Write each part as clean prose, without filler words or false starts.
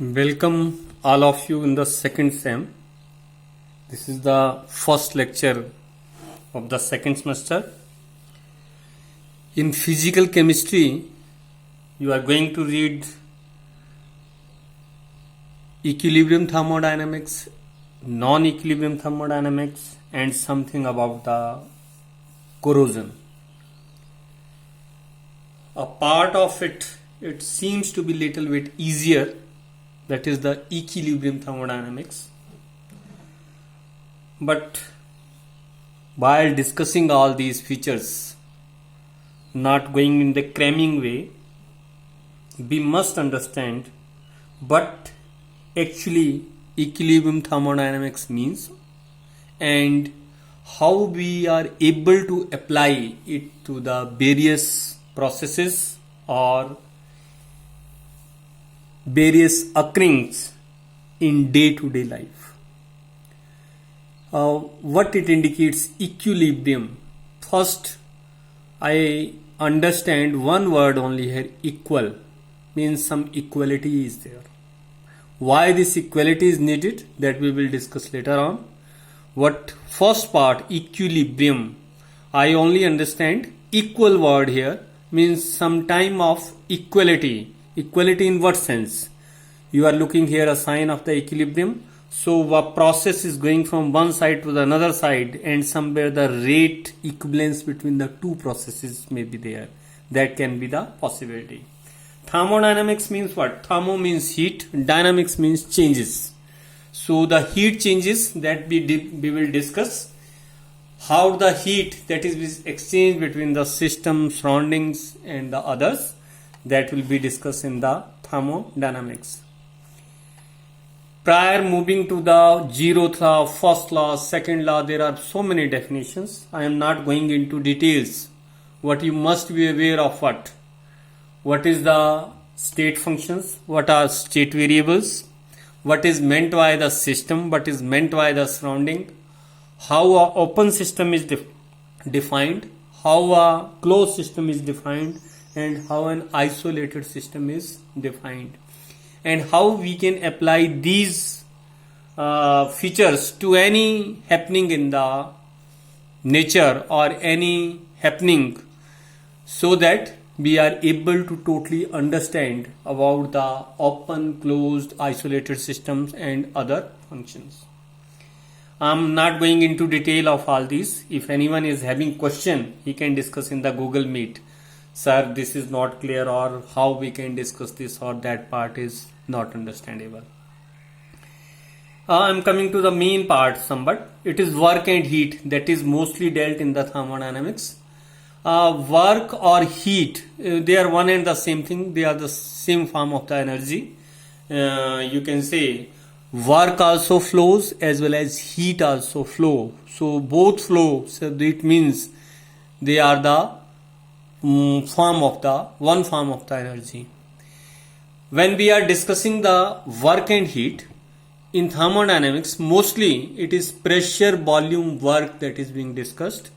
Welcome all of you in the second sem. This is the first lecture of the second semester. In physical chemistry, you are going to read equilibrium thermodynamics, non-equilibrium thermodynamics, and something about the corrosion. A part of it seems to be little bit easier, that is the equilibrium thermodynamics. But while discussing all these features, not going in the cramming way, we must understand what actually equilibrium thermodynamics means and how we are able to apply it to the various processes or various occurrings in day-to-day life. What it indicates equilibrium. First, I understand one word only here, equal, means some equality is there. Why this equality is needed, that we will discuss later on. What first part, equilibrium, I only understand equal word here means some time of equality. Equality in what sense? You are looking here a sign of the equilibrium. So a process is going from one side to the another side, and somewhere the rate equivalence between the two processes may be there. That can be the possibility. Thermodynamics means what? Thermo means heat, dynamics means changes. So the heat changes that we will discuss. How the heat that is exchanged between the system, surroundings and the others, that will be discussed in the thermodynamics. Prior moving to the zeroth law, first law, second law, there are so many definitions. I am not going into details. What you must be aware of what is the state functions, what are state variables, what is meant by the system, what is meant by the surrounding, how a open system is defined, how a closed system is defined, and how an isolated system is defined, and how we can apply these features to any happening in the nature or any happening, so that we are able to totally understand about the open, closed, isolated systems and other functions. I am not going into detail of all these. If anyone is having question, he can discuss in the Google Meet. Sir, this is not clear, or how we can discuss this, or that part is not understandable. I am coming to the main part somewhat. It is work and heat that is mostly dealt in the thermodynamics. Work or heat, they are one and the same thing. They are the same form of the energy. You can say work also flows as well as heat also flow. So both flow. So it means they are the one form of the energy. When we are discussing the work and heat in thermodynamics, mostly it is pressure, volume, work that is being discussed.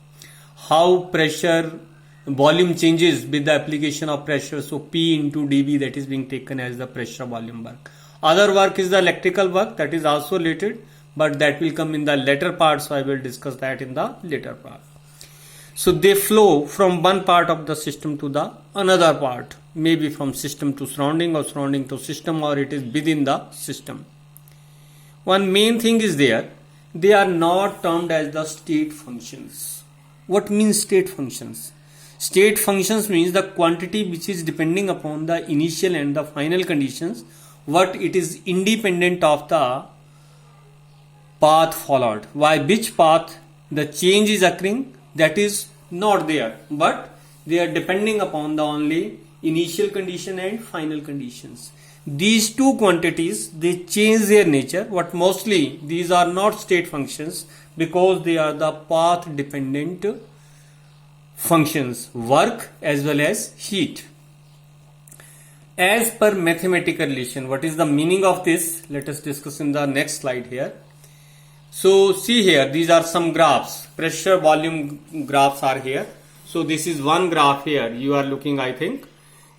How pressure, volume changes with the application of pressure. So P into dV, that is being taken as the pressure volume work. Other work is the electrical work, that is also related, but that will come in the later part. So I will discuss that in the later part. So they flow from one part of the system to the another part, maybe from system to surrounding or surrounding to system, or it is within the system. One main thing is there, they are not termed as the state functions. What means state functions? State functions means the quantity which is depending upon the initial and the final conditions, what it is independent of the path followed. Why which path the change is occurring, that is not there, but they are depending upon the only initial condition and final conditions. These two quantities, they change their nature, but mostly these are not state functions because they are the path dependent functions, work as well as heat. As per mathematical relation, what is the meaning of this? Let us discuss in the next slide here. So see here, these are some graphs, pressure volume graphs are here. So this is one graph here you are looking, I think.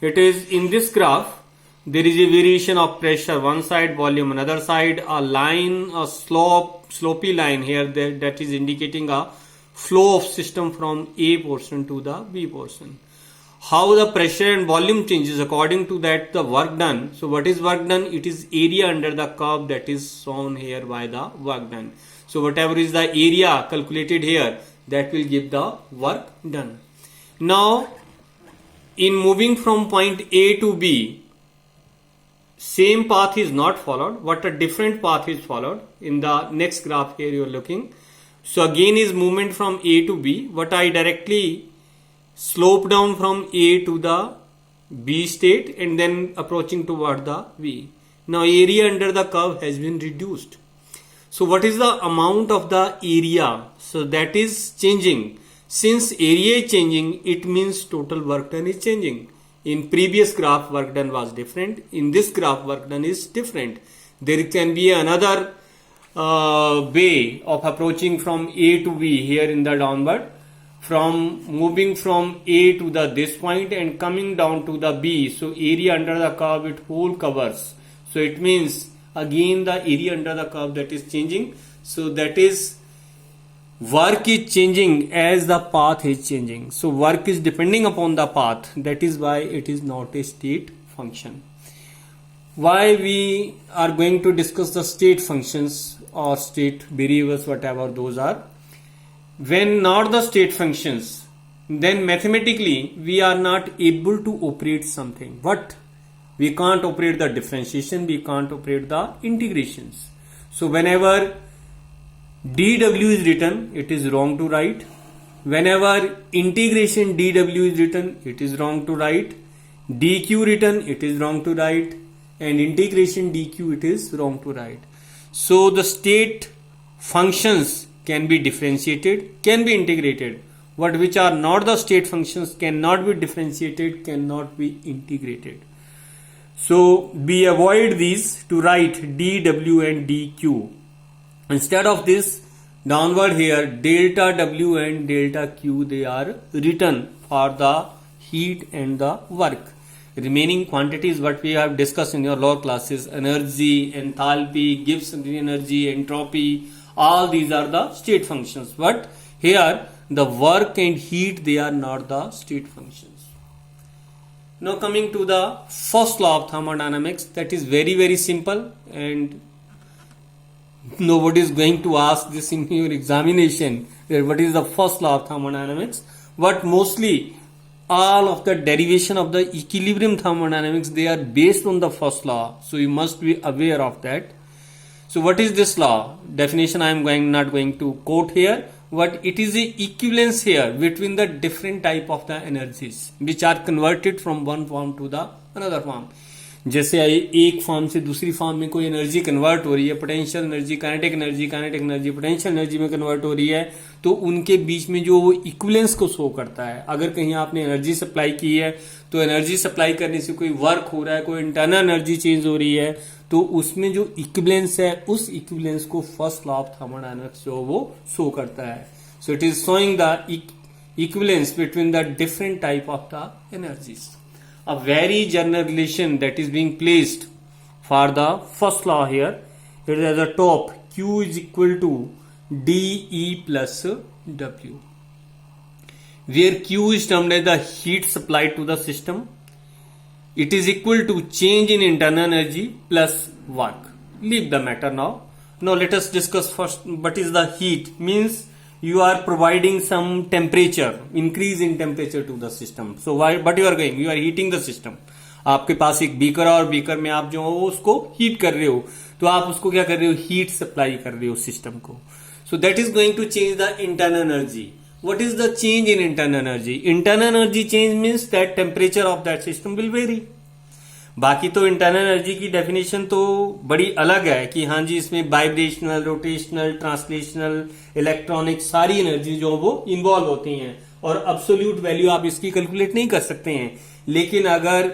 It is in this graph, there is a variation of pressure, one side volume, another side a line, a slopy line here that is indicating a flow of system from A portion to the B portion. How the pressure and volume changes, according to that the work done. So what is work done? It is area under the curve that is shown here by the work done. So whatever is the area calculated here, that will give the work done. Now in moving from point A to B, same path is not followed, but a different path is followed. In the next graph here you are looking. So again is movement from A to B, but I directly slope down from A to the B state and then approaching toward the B. Now area under the curve has been reduced. So what is the amount of the area? So that is changing. Since area is changing, it means total work done is changing. In previous graph work done was different. In this graph work done is different. There can be another way of approaching from A to B here in the downward. From moving from A to the this point and coming down to the B. So area under the curve it whole covers. So it means again the area under the curve that is changing. So that is work is changing as the path is changing. So work is depending upon the path. That is why it is not a state function. Why we are going to discuss the state functions or state variables, whatever those are. When not the state functions, then mathematically we are not able to operate something. But we can't operate the differentiation, we can't operate the integrations. So whenever dw is written, it is wrong to write. Whenever integration dw is written, it is wrong to write. dq written, it is wrong to write. And integration dq, it is wrong to write. So the state functions can be differentiated, can be integrated, but which are not the state functions cannot be differentiated, cannot be integrated. So we avoid these to write dw and dq. Instead of this, downward here delta w and delta q, they are written for the heat and the work. Remaining quantities what we have discussed in your lower classes, energy, enthalpy, Gibbs energy, entropy, all these are the state functions. But here the work and heat, they are not the state functions. Now coming to the first law of thermodynamics, that is very very simple and nobody is going to ask this in your examination that what is the first law of thermodynamics. But mostly all of the derivation of the equilibrium thermodynamics, they are based on the first law. So you must be aware of that. So what is this law? Definition I am not going to quote here, but it is a equivalence here between the different type of the energies which are converted from one form to the another form. जैसे एक form से दूसरी form में कोई energy convert हो रही है, potential energy, kinetic energy potential energy में कन्वर्ट हो रही है, तो उनके बीच में जो वो इक्विवेलेंस को शो करता है. अगर कहीं आपने एनर्जी सप्लाई की है तो एनर्जी सप्लाई करने से कोई वर्क हो रहा है, कोई इंटरनल एनर्जी चेंज हो रही है, तो उसमें जो इक्विवेलेंस है उस इक्विवेलेंस को फर्स्ट लॉ ऑफ थर्मोडायनामिक्स जो वो शो करता है. So it is showing the equivalence between the different type of the energies. A very general relation that is being placed for the first law here. It is at the top, Q is equal to dE plus W, where Q is termed as the heat supplied to the system. It is equal to change in internal energy plus work. Leave the matter now. Now let us discuss first what is the heat. Means you are providing some temperature, increase in temperature to the system. So what you are doing, you are heating the system. आपके पास एक beaker और beaker में आप जो हो उसको heat कर रहे हो, तो आप उसको क्या कर रहे हो, हीट सप्लाई कर रहे हो सिस्टम को. So that is going to change the internal energy. What is the change in internal energy? Internal energy change means that temperature of that system will vary. बाकी तो इंटरनल एनर्जी की definition तो बड़ी अलग है कि हाँ जी इसमें वाइब्रेशनल, रोटेशनल, ट्रांसलेशनल, इलेक्ट्रॉनिक सारी एनर्जी जो वो इन्वॉल्व होती हैं और अब्सोल्यूट वैल्यू आप इसकी कैलकुलेट नहीं कर सकते हैं. लेकिन अगर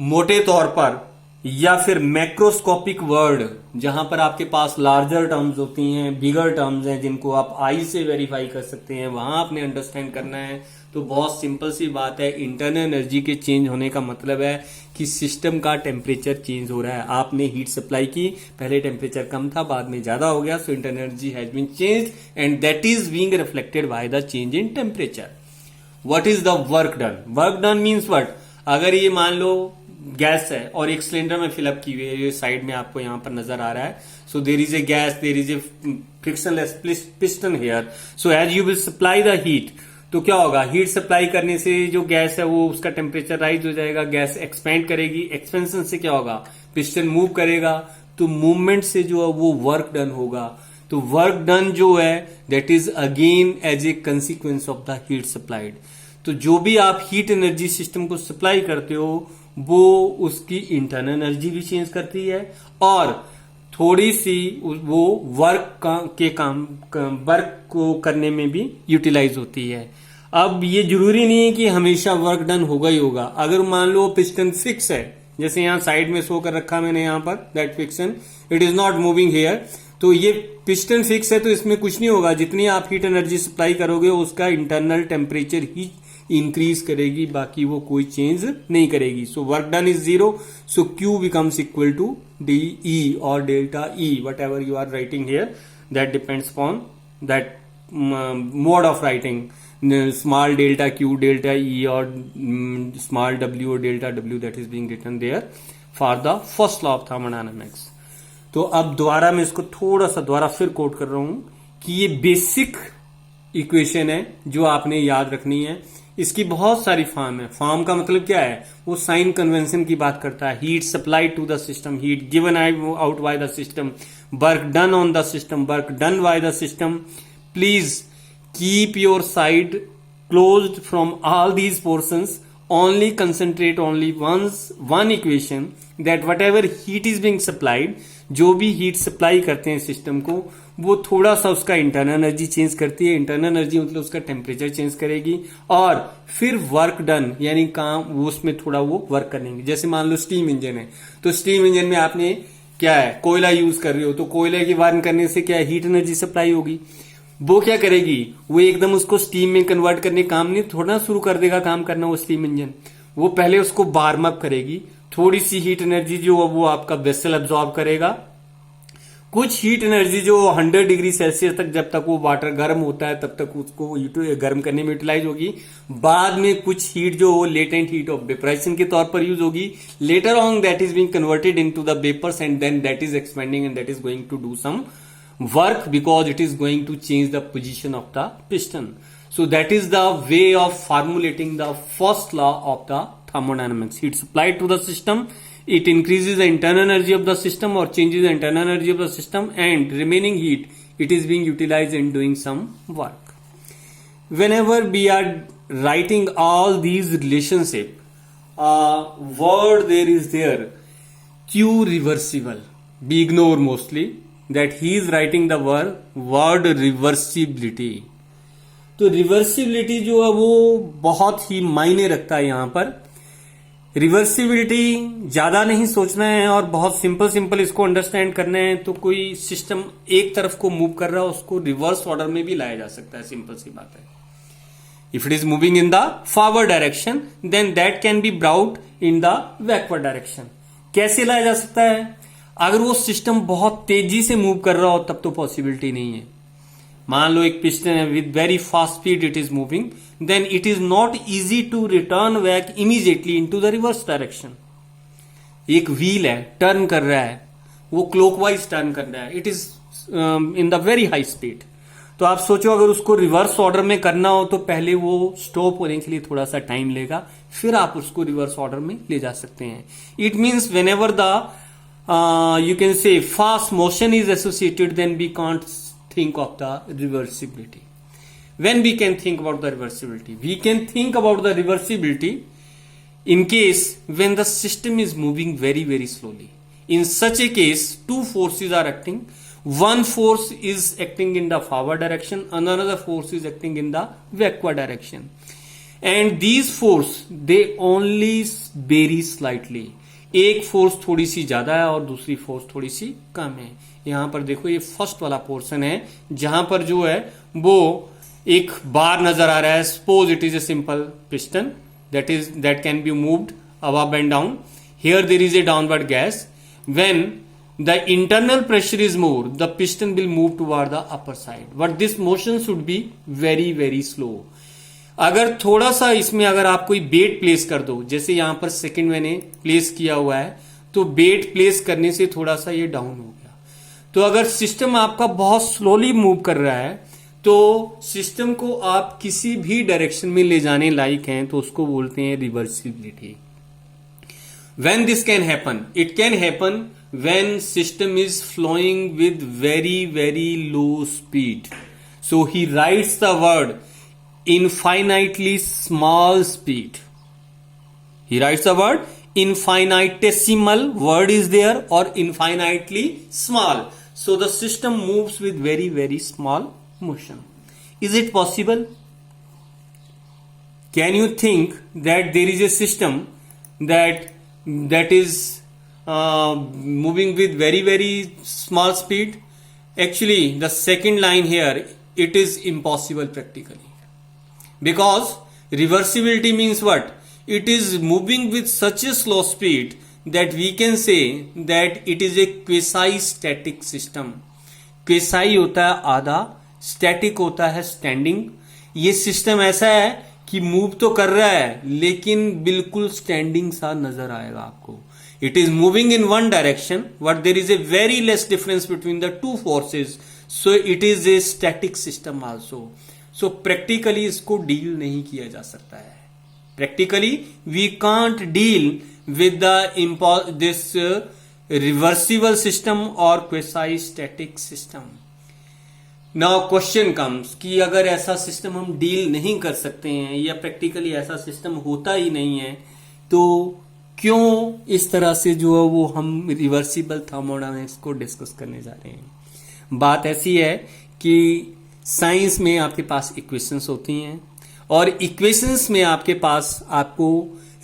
मोटे तौर पर या फिर मैक्रोस्कोपिक वर्ड जहां पर आपके पास लार्जर टर्म्स होती हैं, बिगर टर्म्स हैं जिनको आप आई से वेरीफाई कर सकते हैं, वहां आपने अंडरस्टैंड करना है तो बहुत सिंपल सी बात है, इंटरनल एनर्जी के चेंज होने का मतलब है कि सिस्टम का टेम्परेचर चेंज हो रहा है। आपने हीट सप्लाई की, पहले टेम्परेचर कम था, बाद में ज्यादा हो गया, so internal energy has been change and that is being reflected by the change in temperature. What is the work done? Work done means what? अगर ये मान लो गैस है और एक सिलेंडर में फिलअप की हुई है, ये साइड में आपको यहां पर नजर आ रहा है, so there is a gas, there is a frictionless piston here, so as you will supply the heat, तो क्या होगा, हीट सप्लाई करने से जो गैस है वो उसका टेम्परेचर राइज हो जाएगा, गैस एक्सपेंड करेगी, एक्सपेंशन से क्या होगा, पिस्टन मूव करेगा, तो मूवमेंट से जो है वो वर्क डन होगा। तो वर्क डन जो है that is again as a consequence of the heat supplied. तो जो भी आप हीट एनर्जी सिस्टम को सप्लाई करते हो वो उसकी इंटरनल एनर्जी भी चेंज करती है और थोड़ी सी वो वर्क को करने में भी यूटिलाइज होती है। अब ये जरूरी नहीं है कि हमेशा वर्क डन होगा ही होगा। अगर मान लो पिस्टन फिक्स है, जैसे यहां साइड में शो कर रखा मैंने यहां पर, that fiction it is not moving hair, तो ये पिस्टन फिक्स है तो इसमें कुछ नहीं होगा, जितनी आप हीट एनर्जी सप्लाई करोगे उसका इंटरनल टेम्परेचर ही इंक्रीज करेगी, बाकी वो कोई चेंज नहीं करेगी। So work done is zero, so Q becomes equal to D E और delta E, whatever you are writing here, that depends upon that mode of writing, small delta Q, delta E और small W और delta W, that is being written there for the first law of thermodynamics. तो अब दोबारा मैं इसको थोड़ा सा दोबारा फिर कोट कर रहा हूं कि ये बेसिक इक्वेशन है जो आपने याद रखनी है। इसकी बहुत सारी फॉर्म है। फॉर्म का मतलब क्या है, वो साइन कन्वेंशन की बात करता है। Heat supply to the system, heat given out by the system, work done on the system, work done by the system. Please keep your side closed from all these portions, only concentrate only one equation that whatever heat is being supplied, जो भी heat supply करते हैं system को, वो थोड़ा सा उसका internal energy change करती है। इंटरनल एनर्जी मतलब उसका टेम्परेचर चेंज करेगी और फिर वर्क डन यानी काम, वो उसमें थोड़ा वो वर्क करेंगे। जैसे मान लो स्टीम इंजन है, तो स्टीम इंजन में आपने क्या है, कोयला यूज कर रहे हो, तो कोयले की बर्न करने से क्या हीट एनर्जी सप्लाई होगी। वो क्या करेगी, वो एकदम उसको स्टीम में कन्वर्ट करने काम नहीं थोड़ा शुरू कर देगा काम करना वो स्टीम इंजन, वो पहले उसको वार्म अप करेगी। थोड़ी सी हीट एनर्जी जो वो आपका वेसल अब्सॉर्ब करेगा, कुछ हीट एनर्जी जो 100 डिग्री सेल्सियस तक, जब तक वो वाटर गर्म होता है तब तक उसको गर्म करने में यूटिलाइज होगी। बाद में कुछ हीट जो लेटेंट हीट ऑफ वेपराइजेशन के तौर पर यूज होगी। Later on that is being converted into the vapours and then that is expanding and that is going to do some work because it is going to change the position of the piston. So that is the way of formulating the first law of the thermodynamics. Heat supplied to the system, it increases the internal energy of the system or changes the internal energy of the system, and remaining heat it is being utilized in doing some work. Whenever we are writing all these relationship, word there is there Q reversible, we ignore mostly that he is writing the word reversibility. तो reversibility जो है वो बहुत ही मायने रखता है यहां पर। रिवर्सिबिलिटी ज्यादा नहीं सोचना है और बहुत सिंपल इसको अंडरस्टैंड करना है। तो कोई सिस्टम एक तरफ को मूव कर रहा है, उसको रिवर्स ऑर्डर में भी लाया जा सकता है, सिंपल सी बात है। If it is moving in the forward direction then that can be brought in the backward direction. कैसे लाया जा सकता है, अगर वो सिस्टम बहुत तेजी से मूव कर रहा हो तब तो पॉसिबिलिटी नहीं है। मान लो एक पिस्टन है with very fast speed it is moving, then it is not easy to return back immediately into the reverse direction. एक व्हील है, टर्न कर रहा है, वो क्लॉकवाइज टर्न कर रहा है, it is in the very high speed. तो आप सोचो अगर उसको रिवर्स ऑर्डर में करना हो तो पहले वो स्टॉप होने के लिए थोड़ा सा टाइम लेगा, फिर आप उसको रिवर्स ऑर्डर में ले जा सकते हैं। It means when ever the you can say fast motion is associated, then we can't think of the reversibility. When we can think about the reversibility, we can think about the reversibility in case when the system is moving very slowly. In such a case, two forces are acting. One force is acting in the forward direction, another force is acting in the backward direction, and these force they only vary slightly. एक force थोड़ी सी ज्यादा है और दूसरी force थोड़ी सी कम है। यहां पर देखो ये फर्स्ट वाला पोर्शन है जहां पर जो है वो एक बार नजर आ रहा है, suppose it is a simple piston that can be moved above and down. Here there is a downward gas. When the internal pressure is more, the piston will move toward the upper side, but this motion should be very very slow. अगर थोड़ा सा इसमें अगर आप कोई बेट place कर दो, जैसे यहां पर सेकंड मैंने प्लेस किया हुआ है, तो बेट प्लेस करने से थोड़ा सा ये डाउन हो गया. तो अगर सिस्टम आपका बहुत स्लोली मूव कर रहा है तो सिस्टम को आप किसी भी डायरेक्शन में ले जाने लायक हैं, तो उसको बोलते हैं reversibility. When this can happen, it can happen when system is flowing with very very low speed. So he writes the word infinitely small speed. He writes the word infinitesimal word is there, or infinitely small. So the system moves with very very small motion. Is it possible? Can you think that there is a system that is moving with very very small speed? Actually, the second line here, it is impossible practically. Because reversibility means what? It is moving with such a slow speed that we can say that it is a quasi-static system. Quasi होता है आधा, static होता है standing. ये system ऐसा है कि move तो कर रहा है लेकिन बिल्कुल स्टैंडिंग सा नजर आएगा आपको. It is moving in one direction, but there is a very less difference between the two forces. So it is a static system also. So practically इसको डील नहीं किया जा सकता है. Practically we can't deal with this reversible system और quasi static system. Now question comes कि अगर ऐसा सिस्टम हम डील नहीं कर सकते हैं या प्रैक्टिकली ऐसा सिस्टम होता ही नहीं है, तो क्यों इस तरह से जो है वो हम रिवर्सिबल थर्मोडायनेमिक्स को डिस्कस करने जा रहे हैं. बात ऐसी है कि साइंस में आपके पास इक्वेशंस होती हैं, और इक्वेशंस में आपके पास आपको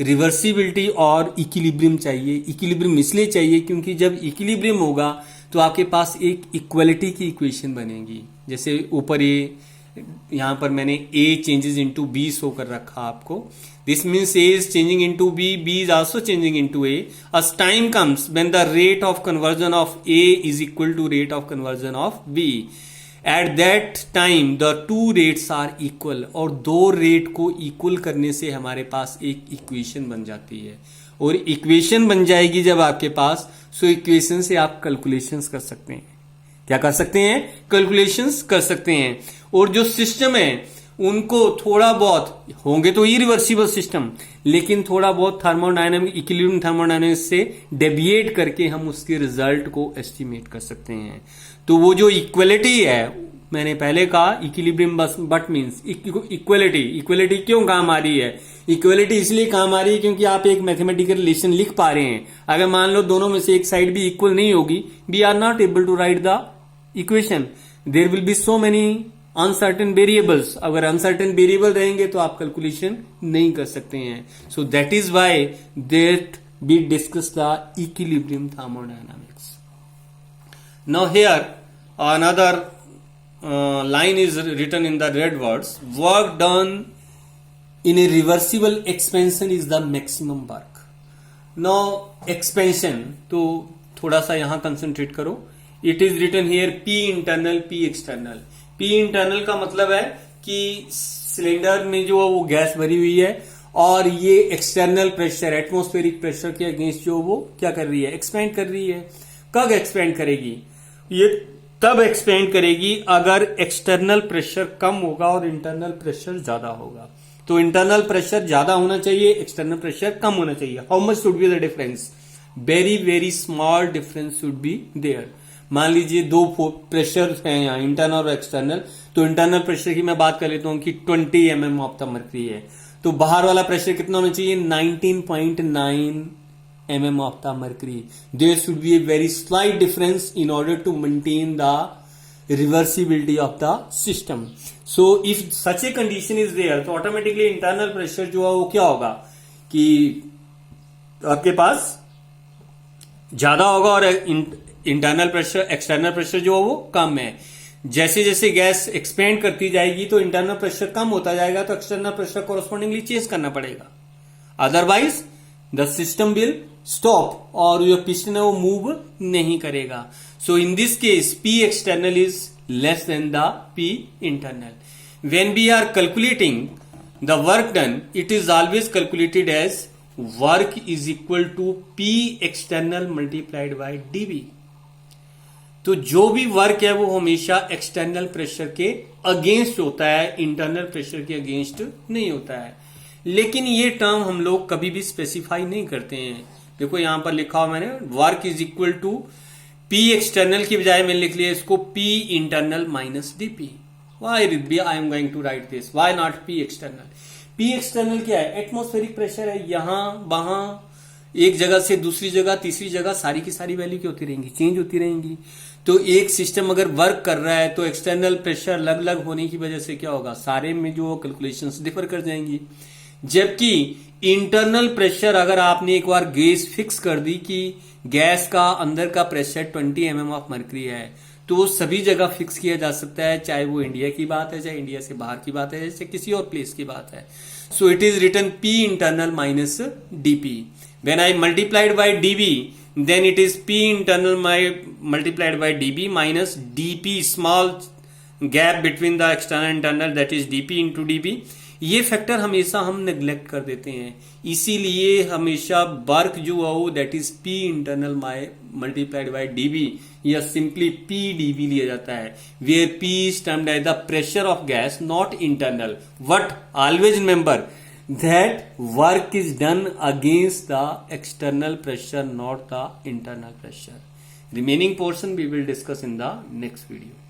रिवर्सिबिलिटी और इक्विलिब्रियम चाहिए. इक्विलिब्रियम इसलिए चाहिए क्योंकि जब इक्विलिब्रियम होगा तो आपके पास एक इक्वलिटी की इक्वेशन बनेगी. जैसे ऊपर ये यहां पर मैंने A changes into B show कर रखा आपको. This means A is changing into B, B is also changing into A. as time comes when the rate of conversion of A is equal to rate of conversion of B. At that time the two rates are equal, और दो rate को equal करने से हमारे पास एक equation बन जाती है. और इक्वेशन बन जाएगी जब आपके पास, सो इक्वेशन से आप कैलकुलेशंस कर सकते हैं. क्या कर सकते हैं? कैलकुलेशंस कर सकते हैं. और जो सिस्टम है उनको थोड़ा बहुत होंगे तो इरिवर्सिबल सिस्टम, लेकिन थोड़ा बहुत थर्मोडायनामिक इक्विलिब्रियम थर्मोडायनामिक्स से डेविएट करके हम उसके रिजल्ट को एस्टिमेट कर सकते हैं. तो वो जो इक्वलिटी है, मैंने पहले कहा equilibrium but means equality. Equality क्यों काम आ रही है? इक्वलिटी इसलिए काम आ रही है क्योंकि आप एक मैथमेटिकल रिलेशन लिख पा रहे हैं. अगर मान लो दोनों में से एक साइड भी इक्वल नहीं होगी, we are not able to write the equation. There will be so many uncertain variables. अगर अनसर्टेन वेरिएबल रहेंगे तो आप कैलकुलेशन नहीं कर सकते हैं. So that is why that we discuss the equilibrium thermodynamics. Now here another line is written in the red words. Work done in a reversible expansion is the maximum work. Now expansion, तो थोड़ा सा यहां concentrate करो. It is written here P internal, P external. P internal का मतलब है कि cylinder में जो वो गैस भरी हुई है, और ये एक्सटर्नल प्रेशर एटमॉस्फेरिक प्रेशर के अगेंस्ट जो वो क्या कर रही है? एक्सपेंड कर रही है. कब एक्सपेंड करेगी? ये तब एक्सपेंड करेगी अगर एक्सटर्नल प्रेशर कम होगा और इंटरनल प्रेशर ज्यादा होगा. तो इंटरनल प्रेशर ज्यादा होना चाहिए, एक्सटर्नल प्रेशर कम होना चाहिए. How much should be the difference? Very very small difference should be there. मान लीजिए दो प्रेशर हैं यहाँ, इंटरनल और एक्सटर्नल. तो इंटरनल प्रेशर की मैं बात कर लेता हूं कि 20 mm ऑफ द मर्करी है, तो बाहर वाला प्रेशर कितना होना चाहिए? 19.9 mm of the mercury. There should be a very slight difference in order to maintain the reversibility of the system. So if such a condition is there, तो automatically internal pressure जो है वो क्या होगा कि आपके पास ज्यादा होगा और इंटरनल प्रेशर एक्सटर्नल प्रेशर जो है वो कम है. जैसे जैसे गैस एक्सपेंड करती जाएगी तो इंटरनल प्रेशर कम होता जाएगा, तो एक्सटर्नल प्रेशर कोरस्पॉन्डिंगली चेंज करना पड़ेगा, otherwise the system will stop और जो पिस्टन है वो मूव नहीं करेगा. So in this case P external is less than the P internal. When we are calculating the work done, it is always calculated as work is equal to P external multiplied by dV. तो जो भी work है वो हमेशा external pressure के against होता है, internal pressure के अगेंस्ट नहीं होता है. लेकिन ये टर्म हम लोग कभी भी स्पेसिफाई नहीं करते हैं. देखो यहां पर लिखा हुआ मैंने, work is equal to P external की बजाय मैंने लिख लिया इसको P internal minus DP. Why रिद्बी I am going to write this, why not P external. P external क्या है? एटमॉस्फेरिक प्रेशर है. यहां वहां एक जगह से दूसरी जगह तीसरी जगह सारी की सारी वैल्यू क्या होती रहेंगी? चेंज होती रहेंगी. तो एक सिस्टम अगर वर्क कर रहा है तो एक्सटर्नल प्रेशर अलग अलग होने की वजह से क्या होगा? सारे में जो कैलकुलेशंस डिफर कर जाएंगी. जबकि इंटरनल प्रेशर अगर आपने एक बार गेज फिक्स कर दी कि गैस का अंदर का प्रेशर 20 mm ऑफ मर्करी है, तो वो सभी जगह फिक्स किया जा सकता है, चाहे वो इंडिया की बात है, चाहे इंडिया से बाहर की बात है, चाहे किसी और प्लेस की बात है. So it is written P internal minus dP. When I multiplied by dV, then it is P internal multiplied by dB minus dP small gap between the external and internal, that is dP into dB. ये factor हमेशा हम neglect कर देते हैं, इसीलिए हमेशा work जो है वो that is P internal multiplied by dB या सिंपली P dB लिया जाता है, where P is termed as the pressure of gas, not internal. But always remember that work is done against the external pressure, not the internal pressure. Remaining portion we will discuss in the next video.